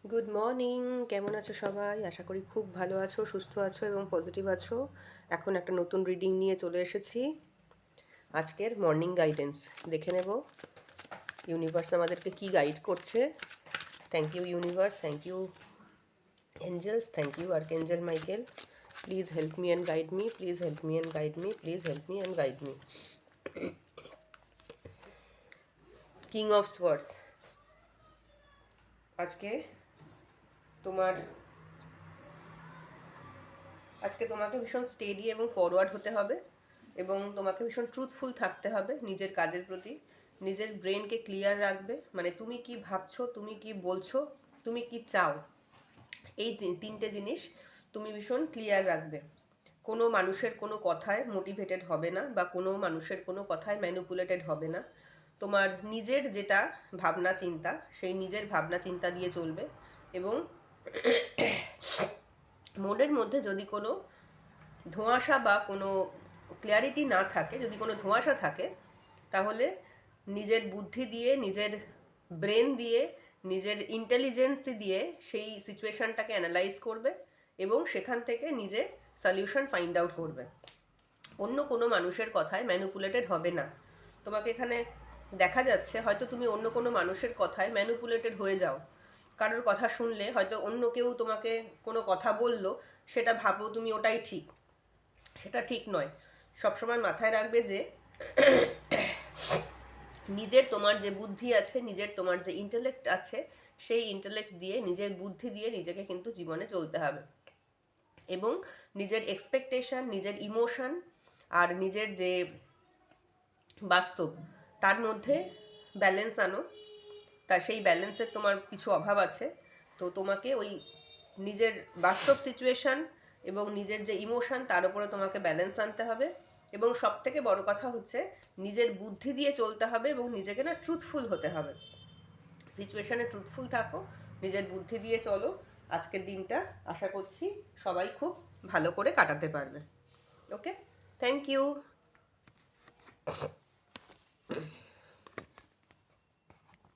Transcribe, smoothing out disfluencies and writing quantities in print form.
Good morning. কেমন আছো সবাই? আশা করি খুব ভালো আছো, সুস্থ আছো এবং পজিটিভ আছো। এখন একটা নতুন রিডিং নিয়ে চলে এসেছি। আজকের মর্নিং গাইডেন্স দেখে নেব ইউনিভার্স আমাদেরকে কি গাইড করছে। Thank you universe, thank you angels, thank you archangel Michael. Please help me and guide me, please help me and guide me, please help me and guide me. King of swords. আজকে তোমার আজকে তোমাকে ভীষণ steady এবং forward হতে হবে এবং তোমাকে ভীষণ ট্রুথফুল থাকতে হবে নিজের কাজের প্রতি। নিজের ব্রেনকে ক্লিয়ার রাখবে, মানে তুমি কি ভাবছো, তুমি কি বলছো, তুমি কি চাও, এই তিনটে জিনিস তুমি ভীষণ ক্লিয়ার রাখবে। কোনো মানুষের কোনো কথায় মোটিভেটেড হবে না বা কোনো মানুষের কোনো কথায় ম্যানিপুলেটেড হবে না। তোমার নিজের যেটা ভাবনা চিন্তা, সেই নিজের ভাবনা চিন্তা দিয়ে চলবে। এবং মনের মধ্যে যদি কোনো ধোঁয়াশা বা কোনো ক্লিয়ারিটি না থাকে, যদি কোনো ধোঁয়াশা থাকে, তাহলে নিজের বুদ্ধি দিয়ে, নিজের ব্রেন দিয়ে, নিজের ইন্টেলিজেন্সি দিয়ে সেই সিচুয়েশানটাকে অ্যানালাইজ করবে এবং সেখান থেকে নিজে সলিউশন ফাইন্ড আউট করবে। অন্য কোনো মানুষের কথায় ম্যানিপুলেটেড হবে না। তোমাকে এখানে দেখা যাচ্ছে হয়তো তুমি অন্য কোনো মানুষের কথায় ম্যানিপুলেটেড হয়ে যাও। কারোর কথা শুনলে হয়তো অন্য কেউ তোমাকে কোনো কথা বললো, সেটা ভাবো তুমি ওটাই ঠিক, সেটা ঠিক নয়। সবসময় মাথায় রাখবে যে নিজের তোমার যে বুদ্ধি আছে, নিজের তোমার যে ইন্টেলেক্ট আছে, সেই ইন্টেলেক্ট দিয়ে, নিজের বুদ্ধি দিয়ে নিজেকে কিন্তু জীবনে চলতে হবে। এবং নিজের এক্সপেকটেশন, নিজের ইমোশন আর নিজের যে বাস্তব, তার মধ্যে ব্যালেন্স আনো। তা সেই ব্যালেন্সের তোমার কিছু অভাব আছে, তো তোমাকে ওই নিজের বাস্তব সিচুয়েশান এবং নিজের যে ইমোশন, তার উপরে তোমাকে ব্যালেন্স আনতে হবে। এবং সব থেকে বড় কথা হচ্ছে নিজের বুদ্ধি দিয়ে চলতে হবে এবং নিজেকে না ট্রুথফুল হতে হবে। সিচুয়েশানে ট্রুথফুল থাকো, নিজের বুদ্ধি দিয়ে চলো। আজকের দিনটা আশা করছি সবাই খুব ভালো করে কাটাতে পারবে। ওকে, থ্যাংক ইউ।